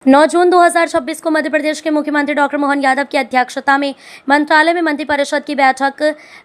9 जून 2026 को मध्य प्रदेश के मुख्यमंत्री डॉक्टर मोहन यादव की अध्यक्षता में मंत्रालय में मंत्रिपरिषद की बैठक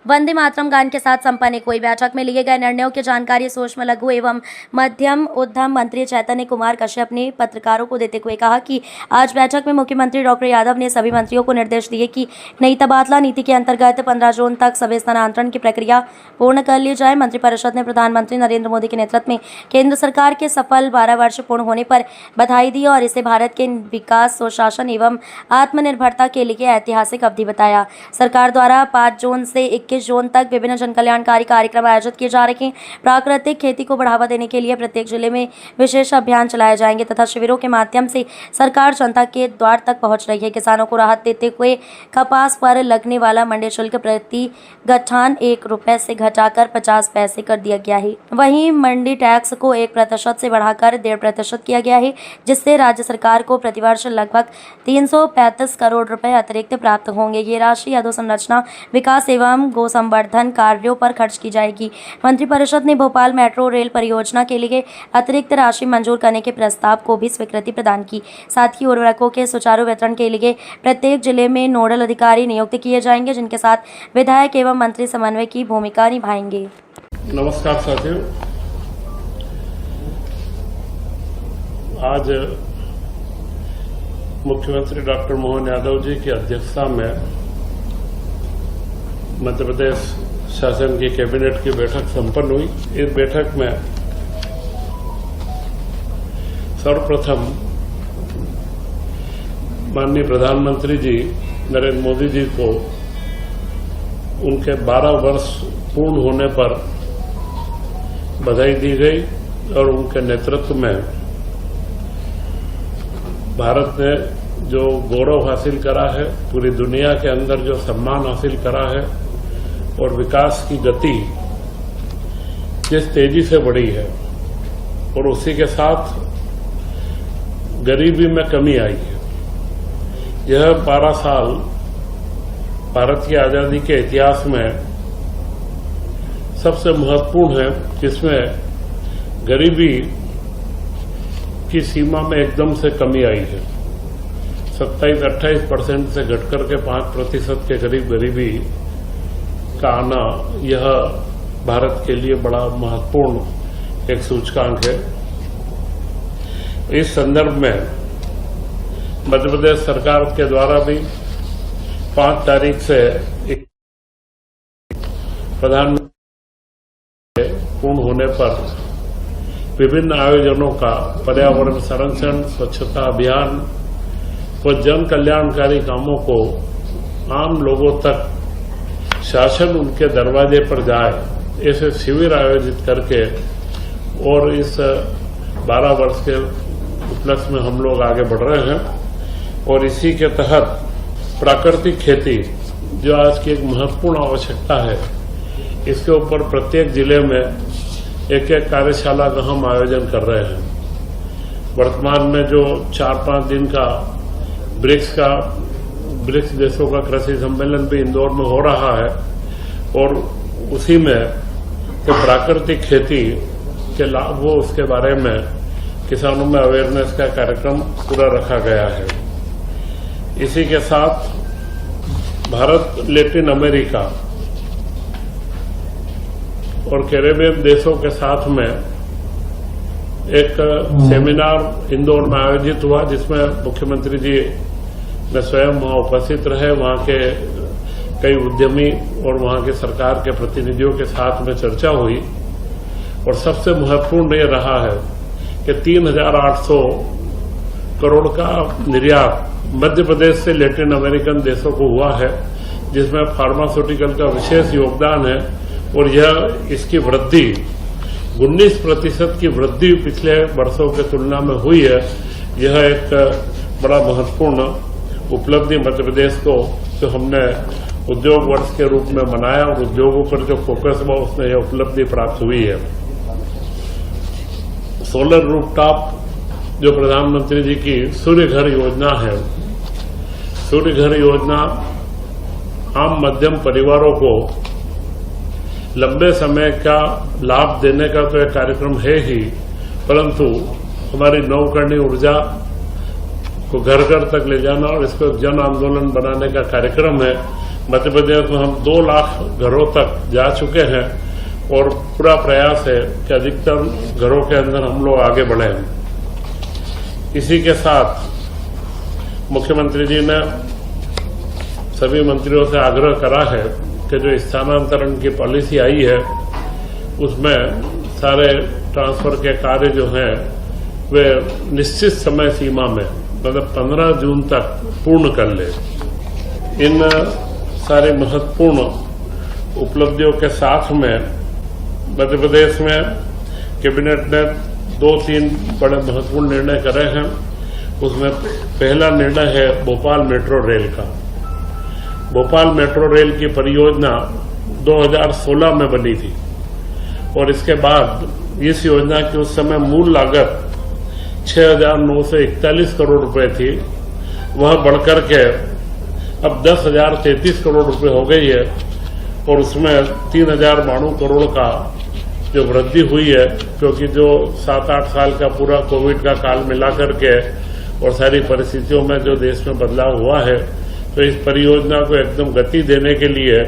वंदे मातरम गान के साथ संपन्न हुई। बैठक में लिए गए निर्णयों की जानकारी सूक्ष्म लघु एवं मध्यम उद्यम मंत्री चैतन्य कुमार कश्यप ने पत्रकारों को देते हुए कहा कि आज बैठक में मुख्यमंत्री डॉक्टर यादव ने सभी मंत्रियों को निर्देश दिए कि नई तबादला नीति के अंतर्गत 15 जून तक सभी स्थानांतरण की प्रक्रिया पूर्ण कर ली जाए। मंत्रिपरिषद ने प्रधानमंत्री नरेंद्र मोदी के नेतृत्व में केंद्र सरकार के सफल 12 वर्ष पूर्ण होने पर बधाई दी और इसे भारत के विकास, सुशासन एवं आत्मनिर्भरता के लिए ऐतिहासिक अवधि बताया। सरकार द्वारा 5 जून से 21 जून तक विभिन्न जनकल्याणकारी कार्यक्रम आयोजित किए जा रहे हैं। प्राकृतिक खेती को बढ़ावा देने के लिए प्रत्येक जिले में विशेष अभियान चलाए जाएंगे तथा शिविरों के माध्यम से सरकार जनता के द्वार तक पहुंच रही है। किसानों को राहत देते हुए कपास पर लगने वाला मंडी शुल्क प्रति गठान 1 रुपए से घटाकर 50 पैसे कर दिया गया है। वहीं मंडी टैक्स को 1% से बढ़ाकर 1.5% किया गया है, जिससे राज्य सरकार को प्रतिवर्ष लगभग 335 करोड़ रुपए अतिरिक्त प्राप्त होंगे। ये राशि अधोसंरचना विकास एवं गो संवर्धन कार्यों पर खर्च की जाएगी। मंत्रिपरिषद ने भोपाल मेट्रो रेल परियोजना के लिए अतिरिक्त राशि मंजूर करने के प्रस्ताव को भी स्वीकृति प्रदान की। साथ ही उर्वरकों के सुचारू वितरण के लिए प्रत्येक जिले में नोडल अधिकारी नियुक्त किए जाएंगे, जिनके साथ विधायक एवं मंत्री समन्वय की भूमिका निभाएंगे। नमस्कार साथियों, आज मुख्यमंत्री डॉक्टर मोहन यादव जी की अध्यक्षता में मध्य प्रदेश शासन की कैबिनेट की बैठक संपन्न हुई। इस बैठक में सर्वप्रथम माननीय प्रधानमंत्री जी नरेंद्र मोदी जी को उनके 12 वर्ष पूर्ण होने पर बधाई दी गई और उनके नेतृत्व में भारत ने जो गौरव हासिल करा है, पूरी दुनिया के अंदर जो सम्मान हासिल करा है और विकास की गति जिस तेजी से बढ़ी है और उसी के साथ गरीबी में कमी आई है। यह 12 साल भारत की आजादी के इतिहास में सबसे महत्वपूर्ण है, जिसमें गरीबी की सीमा में एकदम से कमी आई है। 27-28% से घटकर के 5% के करीब गरीबी का आना, यह भारत के लिए बड़ा महत्वपूर्ण एक सूचकांक है। इस संदर्भ में मध्य प्रदेश सरकार के द्वारा भी 5 तारीख से प्रधानमंत्री पूर्ण होने पर विभिन्न आयोजनों का पर्यावरण संरक्षण, स्वच्छता अभियान व जन कल्याणकारी कामों को आम लोगों तक शासन उनके दरवाजे पर जाए, ऐसे शिविर आयोजित करके और इस 12 वर्ष के उपलक्ष्य में हम लोग आगे बढ़ रहे हैं। और इसी के तहत प्राकृतिक खेती, जो आज की एक महत्वपूर्ण आवश्यकता है, इसके ऊपर प्रत्येक जिले में एक कार्यशाला का हम आयोजन कर रहे हैं। वर्तमान में जो 4-5 दिन का ब्रिक्स देशों का कृषि सम्मेलन भी इंदौर में हो रहा है और उसी में प्राकृतिक खेती के लाभ हो, उसके बारे में किसानों में अवेयरनेस का कार्यक्रम पूरा रखा गया है। इसी के साथ भारत, लैटिन अमेरिका और कैरेबियन देशों के साथ में एक सेमिनार इंदौर में आयोजित हुआ, जिसमें मुख्यमंत्री जी ने स्वयं वहां उपस्थित रहे। वहां के कई उद्यमी और वहां के सरकार के प्रतिनिधियों के साथ में चर्चा हुई और सबसे महत्वपूर्ण ये रहा है कि 3,800 करोड़ का निर्यात मध्य प्रदेश से लैटिन अमेरिकन देशों को हुआ है, जिसमें फार्मास्यूटिकल का विशेष योगदान है और यह इसकी वृद्धि 19% की वृद्धि पिछले वर्षों की तुलना में हुई है। यह एक बड़ा महत्वपूर्ण उपलब्धि मध्य प्रदेश को, जो हमने उद्योग वर्ष के रूप में मनाया और उद्योगों पर जो फोकस हुआ, उसमें यह उपलब्धि प्राप्त हुई है। सोलर रूफटॉप, जो प्रधानमंत्री जी की सूर्य घर योजना है, सूर्य घर योजना आम मध्यम परिवारों को लंबे समय का लाभ देने का तो एक कार्यक्रम है ही, परंतु हमारी नवकरणीय ऊर्जा को घर घर तक ले जाना और इसको जन आंदोलन बनाने का कार्यक्रम है। मध्य प्रदेश में हम 2 लाख घरों तक जा चुके हैं और पूरा प्रयास है कि अधिकतर घरों के अंदर हम लोग आगे बढ़े। इसी के साथ मुख्यमंत्री जी ने सभी मंत्रियों से आग्रह करा है कि जो स्थानांतरण की पॉलिसी आई है उसमें सारे ट्रांसफर के कार्य जो हैं वे निश्चित समय सीमा में मतलब 15 जून तक पूर्ण कर ले। इन सारे महत्वपूर्ण उपलब्धियों के साथ में मध्य प्रदेश में कैबिनेट ने 2-3 बड़े महत्वपूर्ण निर्णय करे हैं। उसमें पहला निर्णय है भोपाल मेट्रो रेल का। भोपाल मेट्रो रेल की परियोजना 2016 में बनी थी और इसके बाद इस योजना की उस समय मूल लागत 6,941 करोड़ रुपए थी। वह बढ़कर के अब 10,033 करोड़ रुपए हो गई है और उसमें 3,092 करोड़ का जो वृद्धि हुई है, क्योंकि जो 7-8 साल का पूरा कोविड का काल मिला करके और सारी परिस्थितियों में जो देश में बदलाव हुआ है, तो इस परियोजना को एकदम गति देने के लिए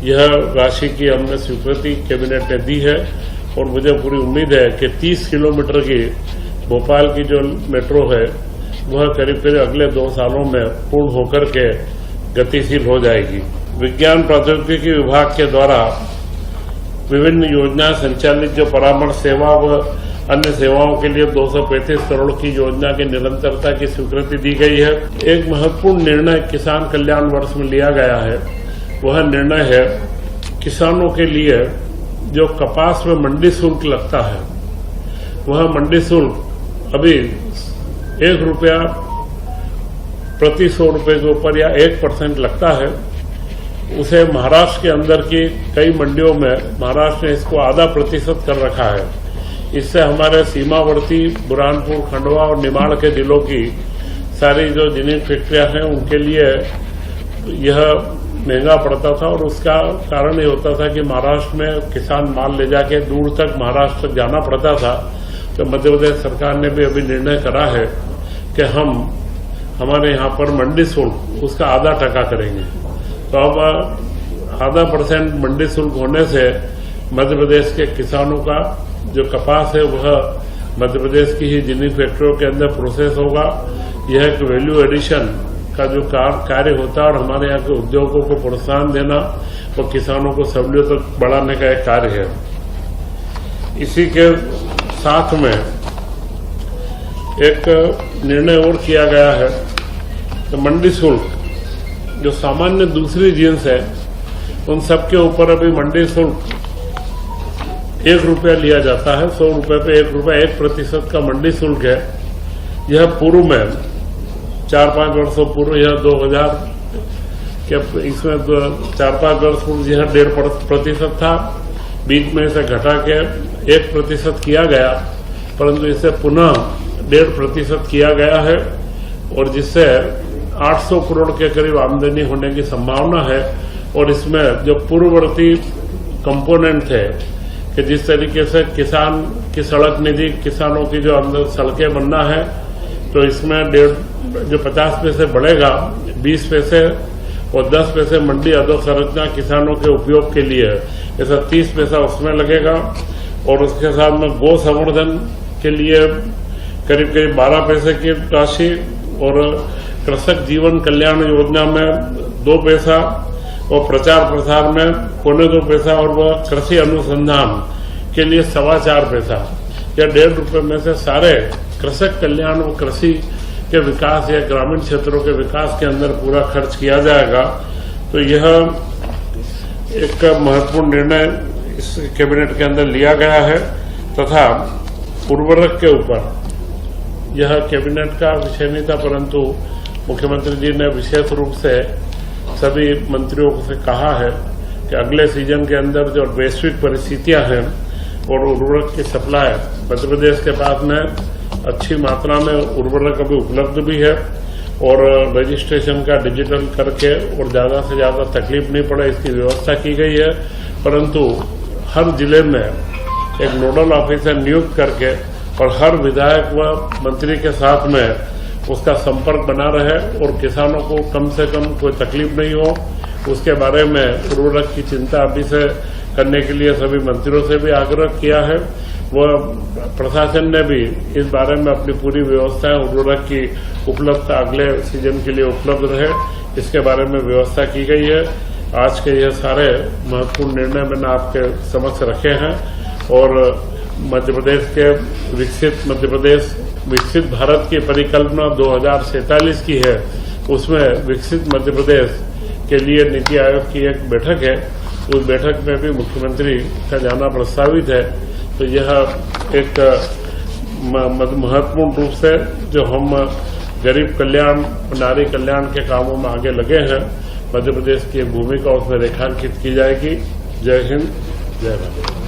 यह राशि की हमने स्वीकृति कैबिनेट ने दी है और मुझे पूरी उम्मीद है कि 30 किलोमीटर की भोपाल की जो मेट्रो है वह करीब करीब अगले 2 सालों में पूर्ण होकर के गतिशील हो जाएगी। विज्ञान प्रौद्योगिकी विभाग के द्वारा विभिन्न योजनाएं संचालित जो परामर्श सेवा व अन्य सेवाओं के लिए 235 करोड़ की योजना की निरंतरता की स्वीकृति दी गई है। एक महत्वपूर्ण निर्णय किसान कल्याण वर्ष में लिया गया है। वह निर्णय है किसानों के लिए जो कपास में मंडी शुल्क लगता है, वह मंडी शुल्क अभी 1 रुपया प्रति 100 रुपए के ऊपर या 1% लगता है। उसे महाराष्ट्र के अंदर की कई मंडियों में महाराष्ट्र ने इसको आधा प्रतिशत कर रखा है। इससे हमारे सीमावर्ती बुरहानपुर, खंडवा और निमाड़ के जिलों की सारी जो जिनिंग फैक्ट्रियां हैं उनके लिए यह महंगा पड़ता था और उसका कारण ये होता था कि महाराष्ट्र में किसान माल ले जाके दूर तक महाराष्ट्र तक जाना पड़ता था। तो मध्य प्रदेश सरकार ने भी अभी निर्णय करा है कि हम हमारे यहाँ पर मंडी शुल्क उसका आधा टका करेंगे। तो अब 0.5% मंडी शुल्क होने से मध्य प्रदेश के किसानों का जो कपास है वह मध्य प्रदेश की ही जिनिंग फैक्ट्रियों के अंदर प्रोसेस होगा। यह एक वैल्यू एडिशन का जो कार्य होता है और हमारे यहाँ के उद्योगों को प्रोत्साहन देना और किसानों को सहूलियत तक बढ़ाने का एक कार्य है। इसी के साथ में एक निर्णय और किया गया है कि मंडी शुल्क जो सामान्य दूसरी जींस है उन सबके ऊपर अभी मंडी शुल्क 1 रुपया लिया जाता है। 100 रुपये पे 1 रुपया 1% का मंडी शुल्क है। यह पूर्व में 4-5 वर्षों पूर्व यह 2000 के इसमें 4-5 वर्ष पूर्व यह 1.5% था। बीच में इसे घटा के 1% किया गया, परंतु इसे पुनः 1.5% किया गया है और जिससे 800 करोड़ के करीब आमदनी होने की संभावना है। और इसमें जो पूर्ववर्ती कंपोनेंट थे कि जिस तरीके से किसान की सड़क निधि, किसानों की जो अंदर सड़कें बनना है, तो इसमें जो 50 पैसे बढ़ेगा, 20 पैसे और 10 पैसे मंडी अधोसंरचना किसानों के उपयोग के लिए, ऐसा 30 पैसा उसमें लगेगा। और उसके साथ में गौ संवर्धन के लिए करीब करीब 12 पैसे की राशि और कृषक जीवन कल्याण योजना में 2 पैसा और प्रचार प्रसार में 2.25 पैसा और वह कृषि अनुसंधान के लिए 4.25 पैसा या 1.5 रुपये में से सारे कृषक कल्याण और कृषि के विकास या ग्रामीण क्षेत्रों के विकास के अंदर पूरा खर्च किया जाएगा। तो यह एक महत्वपूर्ण निर्णय इस कैबिनेट के अंदर लिया गया है तथा उर्वरक के ऊपर यह कैबिनेट का विषय नहीं था, परंतु मुख्यमंत्री जी ने विशेष रूप से सभी मंत्रियों से कहा है कि अगले सीजन के अंदर जो वैश्विक परिस्थितियां हैं और उर्वरक की सप्लाई मध्य प्रदेश के पास में अच्छी मात्रा में उर्वरक अभी उपलब्ध भी है और रजिस्ट्रेशन का डिजिटल करके और ज्यादा से ज्यादा तकलीफ नहीं पड़े इसकी व्यवस्था की गई है। परंतु हर जिले में एक नोडल ऑफिसर नियुक्त करके और हर विधायक व मंत्री के साथ में उसका संपर्क बना रहे और किसानों को कम से कम कोई तकलीफ नहीं हो, उसके बारे में उर्वरक की चिंता अभी से करने के लिए सभी मंत्रियों से भी आग्रह किया है। वो प्रशासन ने भी इस बारे में अपनी पूरी व्यवस्थाएं उर्वरक की उपलब्धता अगले सीजन के लिए उपलब्ध रहे, इसके बारे में व्यवस्था की गई है। आज के ये सारे महत्वपूर्ण निर्णय मैंने आपके समक्ष रखे हैं और मध्य प्रदेश के विकसित भारत की परिकल्पना 2047 की है, उसमें विकसित मध्य प्रदेश के लिए नीति आयोग की एक बैठक है। उस बैठक में भी मुख्यमंत्री का जाना प्रस्तावित है। तो यह एक महत्वपूर्ण रूप से जो हम गरीब कल्याण, नारी कल्याण के कामों में आगे लगे हैं, मध्य प्रदेश की भूमिका उसमें रेखांकित की जाएगी। जय हिंद, जय भारत।